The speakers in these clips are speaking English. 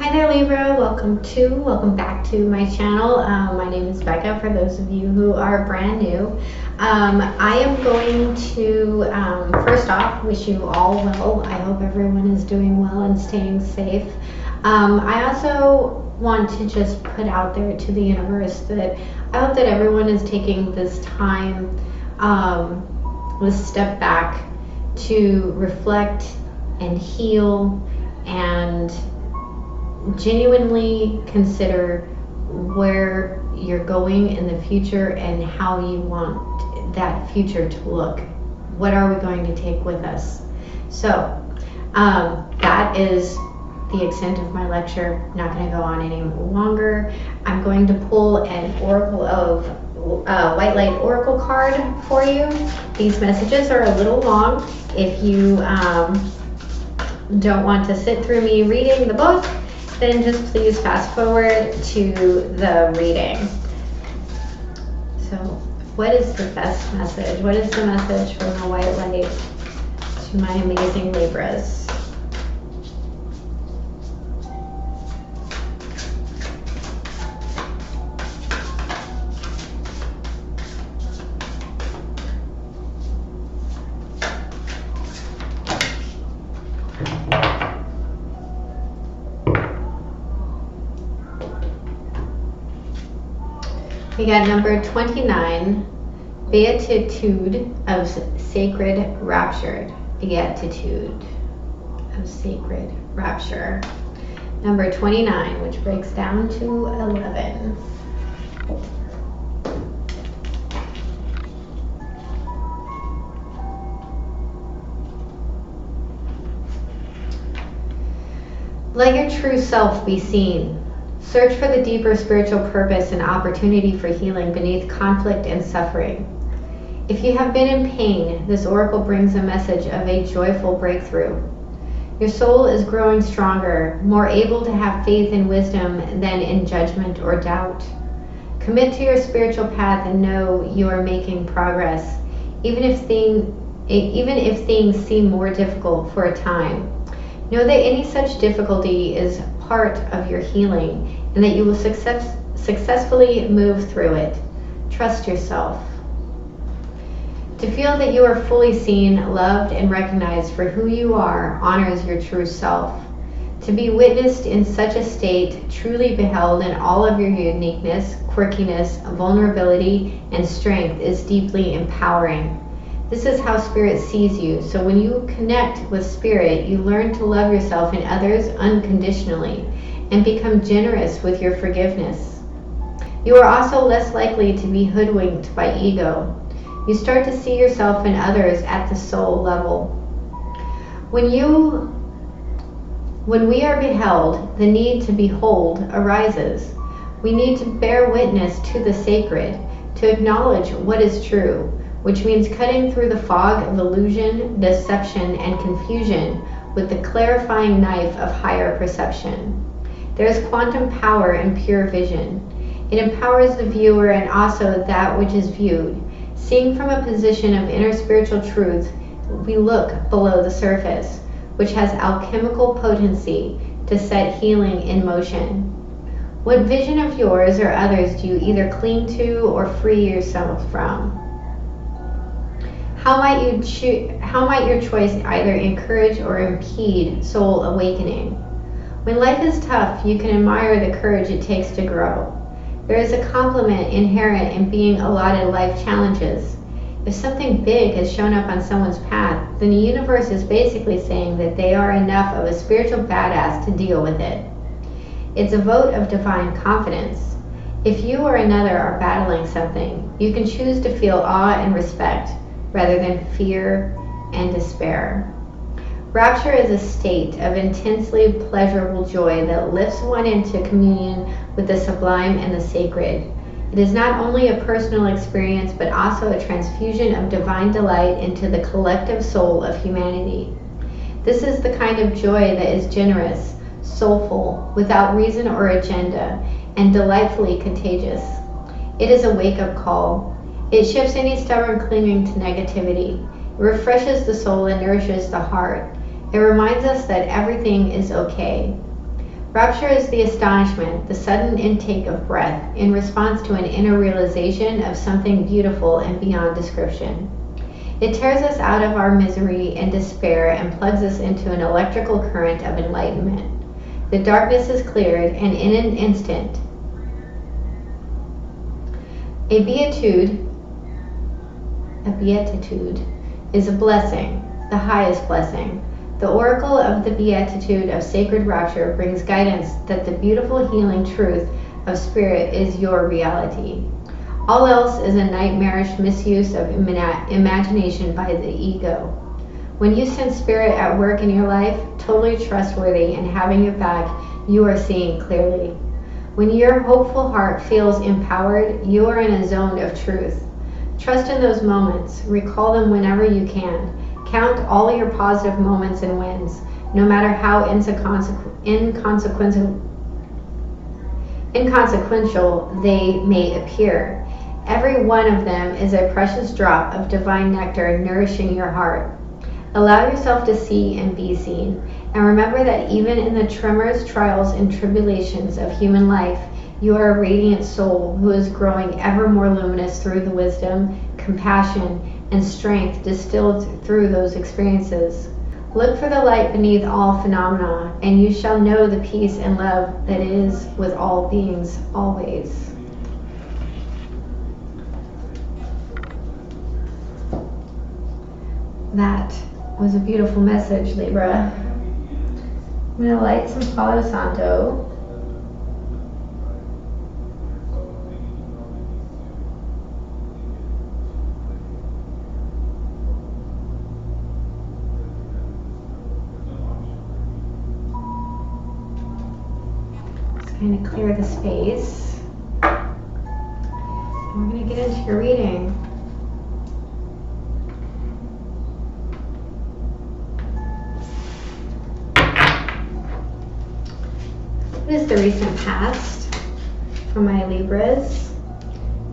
Hi there, Libra. Welcome back to my channel. My name is Becca, for those of you who are brand new. I am going to, first off, wish you all well. I hope everyone is doing well and staying safe. I also want to just put out there to the universe that I hope that everyone is taking this time, this step back to reflect and heal and genuinely consider where you're going in the future and how you want that future to look. What are we going to take with us? So that is the extent of my lecture. I'm not going to go on any longer. I'm going to pull an Oracle of White Light Oracle card for you. These messages are a little long. If you don't want to sit through me reading the book, then just please fast forward to the reading. So what is the best message? What is the message from the white light to my amazing Libras? We got number 29, Beatitude of Sacred Rapture. Beatitude of Sacred Rapture. Number 29, which breaks down to 11. Let your true self be seen. Search for the deeper spiritual purpose and opportunity for healing beneath conflict and suffering. If you have been in pain, this oracle brings a message of a joyful breakthrough. Your soul is growing stronger, more able to have faith and wisdom than in judgment or doubt. Commit to your spiritual path and know you are making progress, even if things seem more difficult for a time. Know that any such difficulty is part of your healing and that you will successfully move through it. Trust yourself. To feel that you are fully seen, loved, and recognized for who you are honors your true self. To be witnessed in such a state, truly beheld in all of your uniqueness, quirkiness, vulnerability, and strength is deeply empowering. This is how Spirit sees you. So when you connect with Spirit, you learn to love yourself and others unconditionally and become generous with your forgiveness. You are also less likely to be hoodwinked by ego. You start to see yourself and others at the soul level. When we are beheld, the need to behold arises. We need to bear witness to the sacred, to acknowledge what is true, which means cutting through the fog of illusion, deception, and confusion with the clarifying knife of higher perception. There is quantum power in pure vision. It empowers the viewer and also that which is viewed. Seeing from a position of inner spiritual truth, we look below the surface, which has alchemical potency to set healing in motion. What vision of yours or others do you either cling to or free yourself from? How might your choice either encourage or impede soul awakening? When life is tough, you can admire the courage it takes to grow. There is a compliment inherent in being allotted life challenges. If something big has shown up on someone's path, then the universe is basically saying that they are enough of a spiritual badass to deal with it. It's a vote of divine confidence. If you or another are battling something, you can choose to feel awe and respect rather than fear and despair. Rapture is a state of intensely pleasurable joy that lifts one into communion with the sublime and the sacred. It is not only a personal experience, but also a transfusion of divine delight into the collective soul of humanity. This is the kind of joy that is generous, soulful, without reason or agenda, and delightfully contagious. It is a wake-up call. It shifts any stubborn clinging to negativity. It refreshes the soul and nourishes the heart. It reminds us that everything is okay. Rapture is the astonishment, the sudden intake of breath in response to an inner realization of something beautiful and beyond description. It tears us out of our misery and despair and plugs us into an electrical current of enlightenment. The darkness is cleared, and in an instant, a beatitude is a blessing, the highest blessing. The oracle of the beatitude of sacred rapture brings guidance that the beautiful healing truth of spirit is your reality. All else is a nightmarish misuse of imagination by the ego. When you sense spirit at work in your life, totally trustworthy and having your back, you are seeing clearly. When your hopeful heart feels empowered, you are in a zone of truth. Trust in those moments. Recall them whenever you can. Count all your positive moments and wins, no matter how inconsequential they may appear. Every one of them is a precious drop of divine nectar nourishing your heart. Allow yourself to see and be seen, and remember that even in the tremors, trials, and tribulations of human life, you are a radiant soul who is growing ever more luminous through the wisdom, compassion, and strength distilled through those experiences. Look for the light beneath all phenomena, and you shall know the peace and love that is with all beings always. That was a beautiful message, Libra. I'm going to light some Palo Santo. Kind of clear the space. And we're going to get into your reading. What is the recent past for my Libras?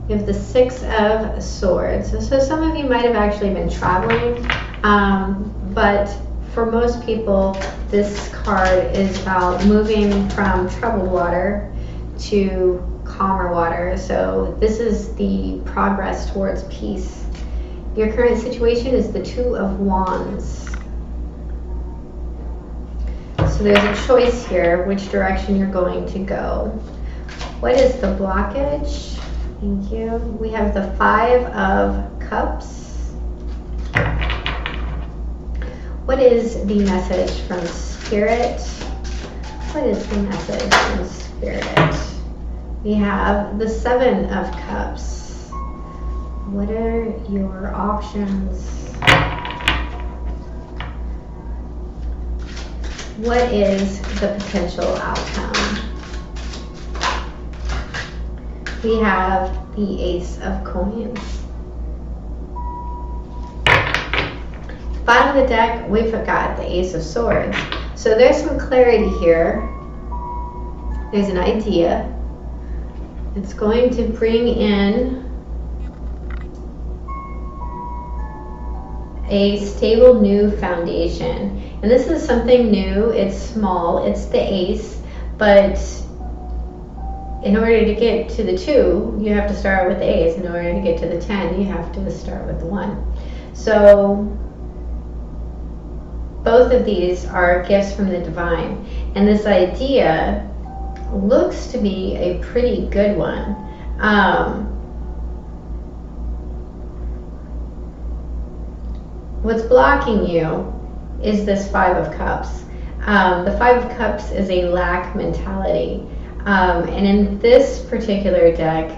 We have the Six of Swords. So some of you might have actually been traveling, but for most people, this card is about moving from troubled water to calmer water. So this is the progress towards peace. Your current situation is the Two of Wands. So there's a choice here, which direction you're going to go. What is the blockage? Thank you. We have the Five of Cups. What is the message from Spirit? What is the message from Spirit? We have the Seven of Cups. What are your options? What is the potential outcome? We have the Ace of Coins. Bottom of the deck, we forgot the Ace of Swords. So there's some clarity here. There's an idea. It's going to bring in a stable new foundation. And this is something new. It's small. It's the Ace. But in order to get to the 2, you have to start with the Ace. In order to get to the 10, you have to start with the 1. So both of these are gifts from the divine. And this idea looks to be a pretty good one. What's blocking you is this Five of Cups. The Five of Cups is a lack mentality. And in this particular deck,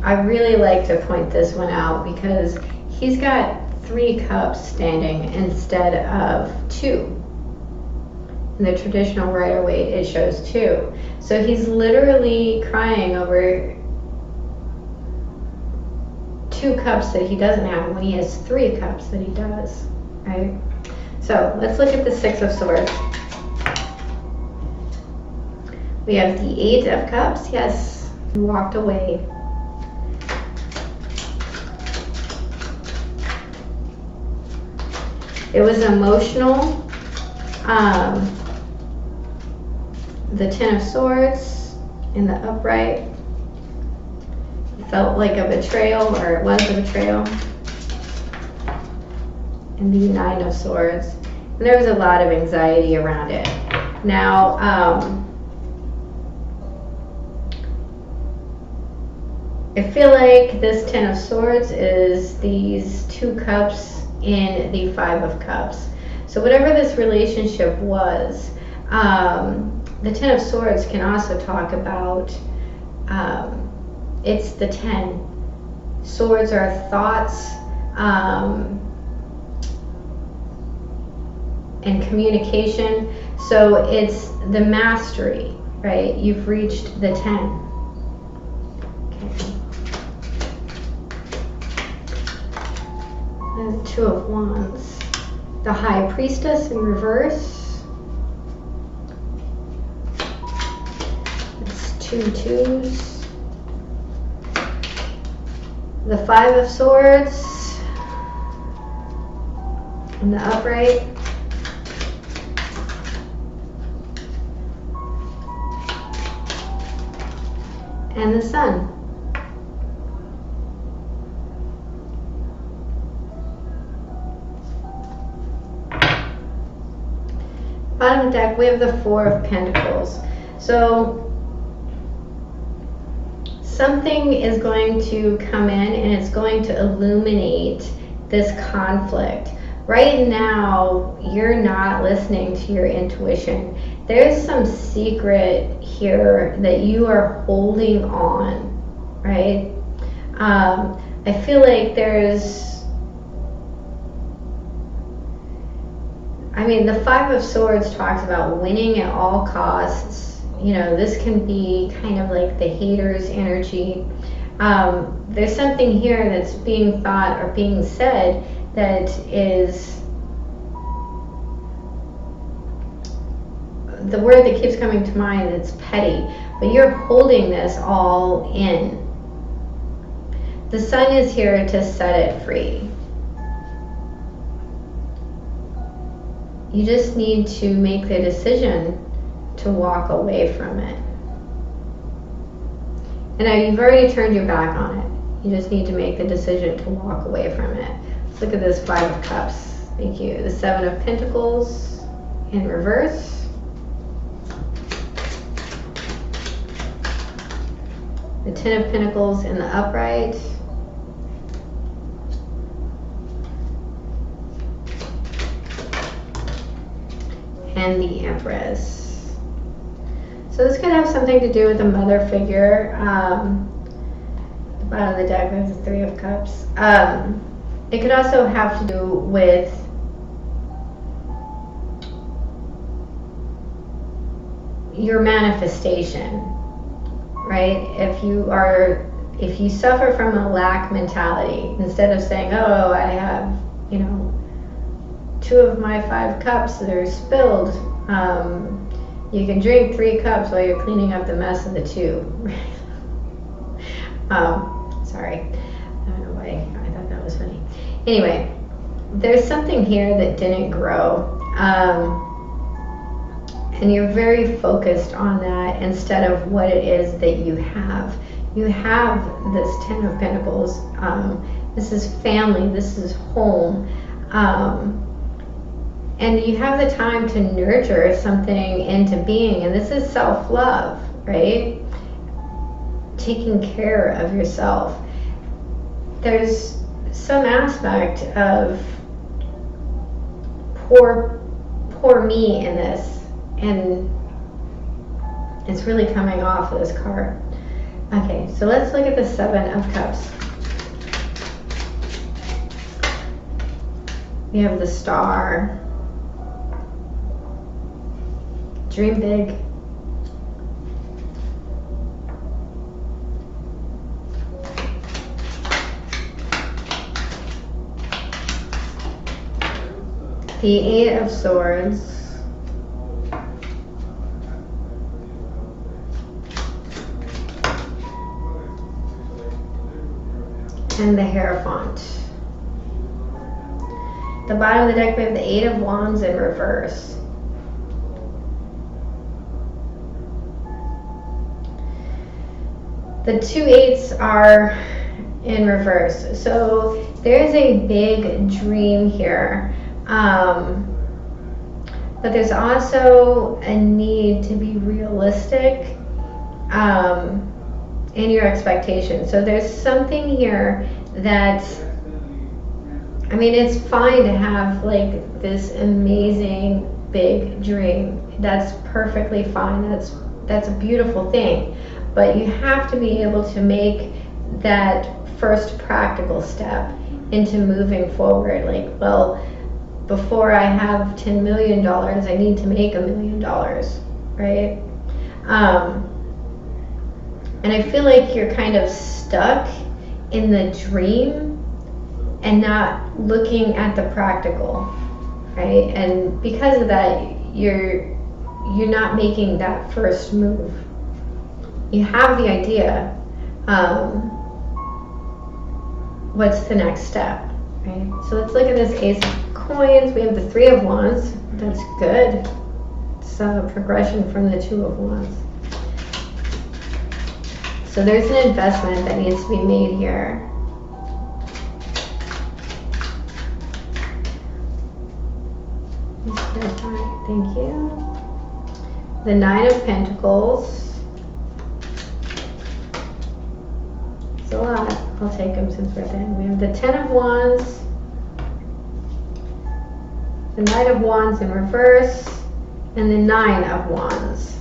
I really like to point this one out because he's got 3 cups standing instead of 2. In the traditional Rider-Waite, it shows 2. So he's literally crying over 2 cups that he doesn't have when he has 3 cups that he does, right? So let's look at the Six of Swords. We have the Eight of Cups. Yes, he walked away. It was emotional. the Ten of Swords in the upright. Felt like a betrayal, or it was a betrayal. And the Nine of Swords. And there was a lot of anxiety around it. Now, I feel like this Ten of Swords is these 2 cups in the 5 of Cups. So whatever this relationship was, the Ten of Swords can also talk about, it's the 10. Swords are thoughts and communication. So it's the mastery, right? You've reached the 10. Okay. The 2 of Wands. The High Priestess in reverse. It's 2 2s. The 5 of Swords in the upright. And the Sun. Bottom of the deck, we have the 4 of Pentacles. So something is going to come in and it's going to illuminate this conflict. Right now, you're not listening to your intuition. There's some secret here that you are holding on, right? I feel like the 5 of Swords talks about winning at all costs. You know, this can be kind of like the hater's energy. There's something here that's being thought or being said that is, the word that keeps coming to mind, it's petty, but you're holding this all in. The Sun is here to set it free. You just need to make the decision to walk away from it. And now you've already turned your back on it. You just need to make the decision to walk away from it. Let's look at this 5 of Cups. Thank you. The 7 of Pentacles in reverse. The 10 of Pentacles in the upright. And the Empress. So this could have something to do with the mother figure. The bottom of the deck is the 3 of Cups. It could also have to do with your manifestation, right? If you suffer from a lack mentality, instead of saying, oh, I have, 2 of my 5 cups that are spilled, you can drink 3 cups while you're cleaning up the mess of the 2. Sorry, I don't know why I thought that was funny. Anyway, there's something here that didn't grow, and you're very focused on that instead of what it is that you have. You have this 10 of Pentacles. This is family, this is home. And you have the time to nurture something into being, and this is self-love, right? Taking care of yourself. There's some aspect of poor me in this, and it's really coming off of this card. Okay, so let's look at the 7 of Cups. We have the Star. Dream big. The 8 of Swords. And the Hierophant. The bottom of the deck, we have the 8 of Wands in reverse. The 2 8s are in reverse. So there's a big dream here. But there's also a need to be realistic in your expectations. So there's something here that, I mean, it's fine to have like this amazing big dream. That's perfectly fine. That's a beautiful thing. But you have to be able to make that first practical step into moving forward. Like, well, before I have $10 million, I need to make $1 million, right? And I feel like you're kind of stuck in the dream and not looking at the practical, right? And because of that, you're not making that first move. You have the idea, what's the next step, right? So let's look at this Ace of Coins. We have the 3 of Wands. That's good. It's a progression from the 2 of Wands. So there's an investment that needs to be made here. Thank you. The 9 of Pentacles. It's a lot. I'll take them since we're done. We have the 10 of Wands. The Knight of Wands in reverse. And the 9 of Wands.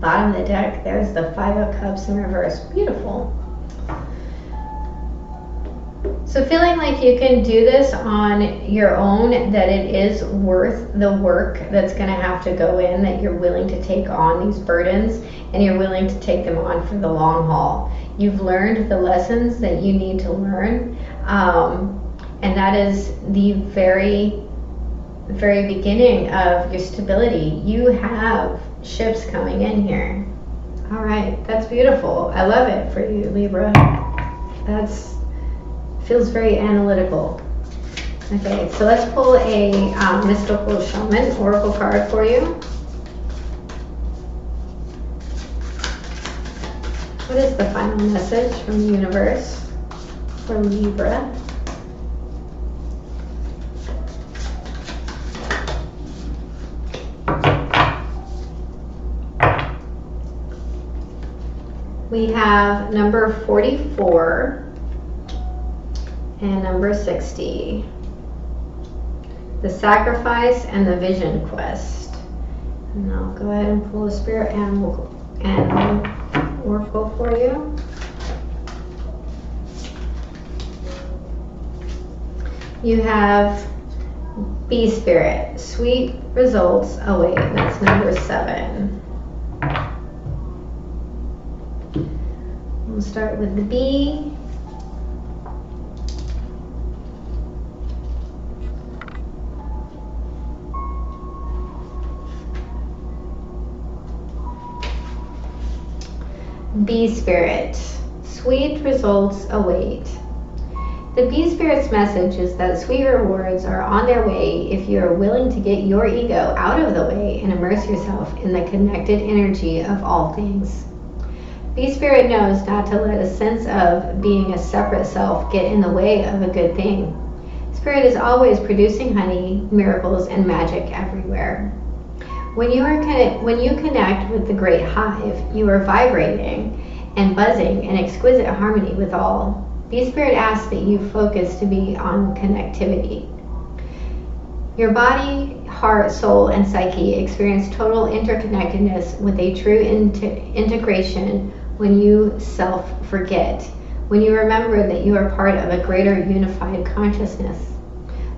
Bottom of the deck, there's the 5 of Cups in reverse. Beautiful. So feeling like you can do this on your own, that it is worth the work that's going to have to go in, that you're willing to take on these burdens and you're willing to take them on for the long haul. You've learned the lessons that you need to learn, and that is the very beginning of your stability. You have ships coming in here. All right, that's beautiful. I love it for you, Libra. That's feels very analytical. Okay, so let's pull a mystical shaman oracle card for you. What is the final message from the universe for Libra? We have number 44 and number 60. The Sacrifice and the Vision Quest. And I'll go ahead and pull a spirit animal oracle for you. You have Bee Spirit. Sweet results await. That's number 7. We'll start with the bee. Bee Spirit. Sweet results await. The Bee Spirit's message is that sweet rewards are on their way if you are willing to get your ego out of the way and immerse yourself in the connected energy of all things. Bee Spirit knows not to let a sense of being a separate self get in the way of a good thing. Spirit is always producing honey, miracles, and magic everywhere. When you connect with the great hive, you are vibrating and buzzing in exquisite harmony with all. Bee Spirit asks that you focus to be on connectivity. Your body, heart, soul, and psyche experience total interconnectedness with a true integration when you self-forget, when you remember that you are part of a greater unified consciousness.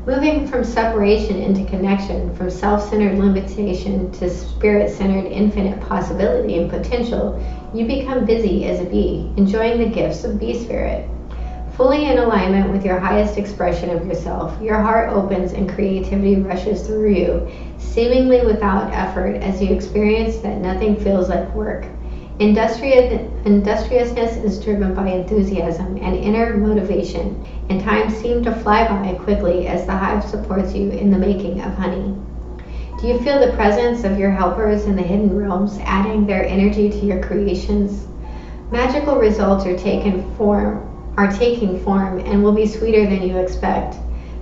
Moving from separation into connection, from self-centered limitation to spirit-centered infinite possibility and potential, you become busy as a bee, enjoying the gifts of Bee Spirit. Fully in alignment with your highest expression of yourself, your heart opens and creativity rushes through you, seemingly without effort, as you experience that nothing feels like work. Industriousness is driven by enthusiasm and inner motivation, and time seems to fly by quickly as the hive supports you in the making of honey. Do you feel the presence of your helpers in the hidden realms, adding their energy to your creations? Magical results are taking form and will be sweeter than you expect.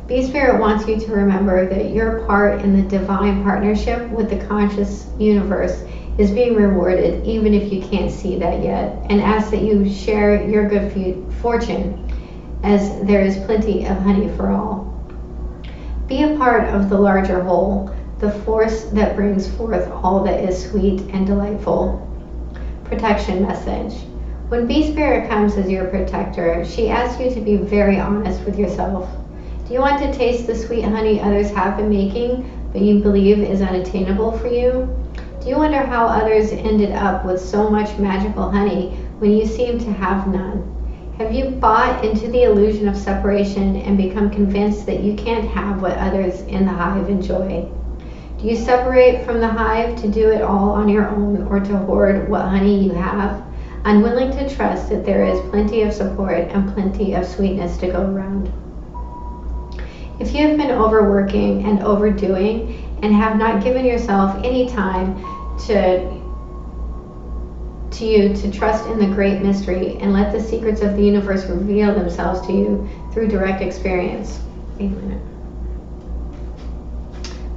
Bee Spirit wants you to remember that your part in the divine partnership with the conscious universe is being rewarded, even if you can't see that yet, and asks that you share your good fortune, as there is plenty of honey for all. Be a part of the larger whole, the force that brings forth all that is sweet and delightful. Protection message. When Bee Spirit comes as your protector, she asks you to be very honest with yourself. Do you want to taste the sweet honey others have been making, but you believe is unattainable for you? Do you wonder how others ended up with so much magical honey when you seem to have none? Have you bought into the illusion of separation and become convinced that you can't have what others in the hive enjoy? Do you separate from the hive to do it all on your own, or to hoard what honey you have, unwilling to trust that there is plenty of support and plenty of sweetness to go around? If you have been overworking and overdoing and have not given yourself any time to trust in the great mystery and let the secrets of the universe reveal themselves to you through direct experience. Wait a minute.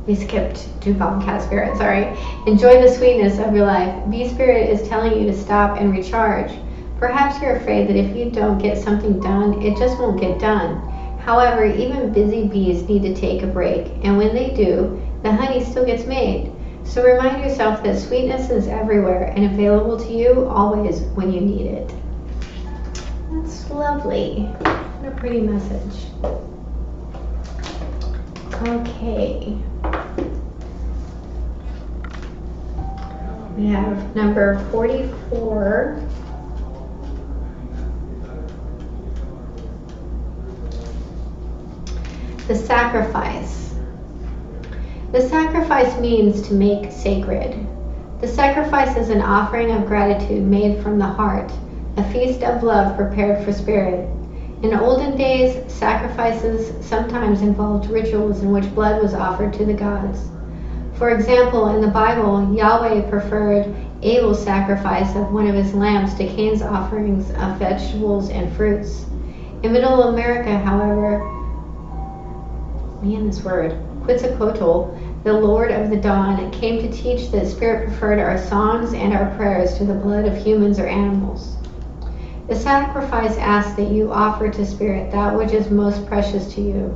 We skipped to Cat Spirit, sorry. Enjoy the sweetness of your life. Bee Spirit is telling you to stop and recharge. Perhaps you're afraid that if you don't get something done, it just won't get done. However, even busy bees need to take a break, and when they do, the honey still gets made. So remind yourself that sweetness is everywhere and available to you always when you need it. That's lovely. What a pretty message. Okay. We have number 44. The sacrifice. The sacrifice means to make sacred. The sacrifice is an offering of gratitude made from the heart, a feast of love prepared for spirit. In olden days, sacrifices sometimes involved rituals in which blood was offered to the gods. For example, in the Bible, Yahweh preferred Abel's sacrifice of one of his lambs to Cain's offerings of vegetables and fruits. In Middle America, however, Quetzalcoatl, the Lord of the Dawn, came to teach that Spirit preferred our songs and our prayers to the blood of humans or animals. The sacrifice asks that you offer to Spirit that which is most precious to you.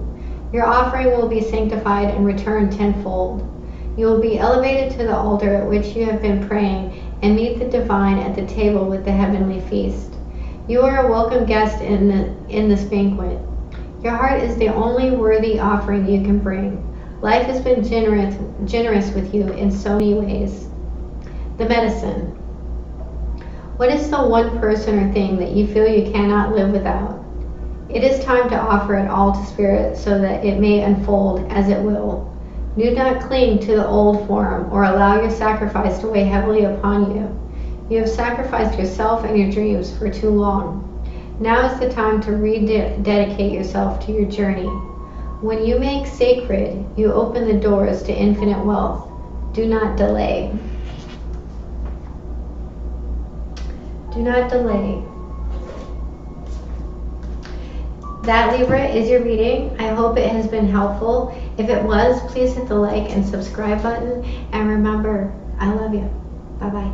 Your offering will be sanctified and returned tenfold. You will be elevated to the altar at which you have been praying and meet the divine at the table with the heavenly feast. You are a welcome guest in this banquet. Your heart is the only worthy offering you can bring. Life has been generous with you in so many ways. The medicine. What is the one person or thing that you feel you cannot live without? It is time to offer it all to Spirit so that it may unfold as it will. Do not cling to the old form or allow your sacrifice to weigh heavily upon you. You have sacrificed yourself and your dreams for too long. Now is the time to rededicate yourself to your journey. When you make sacred, you open the doors to infinite wealth. Do not delay. Do not delay. That, Libra, is your reading. I hope it has been helpful. If it was, please hit the like and subscribe button. And remember, I love you. Bye-bye.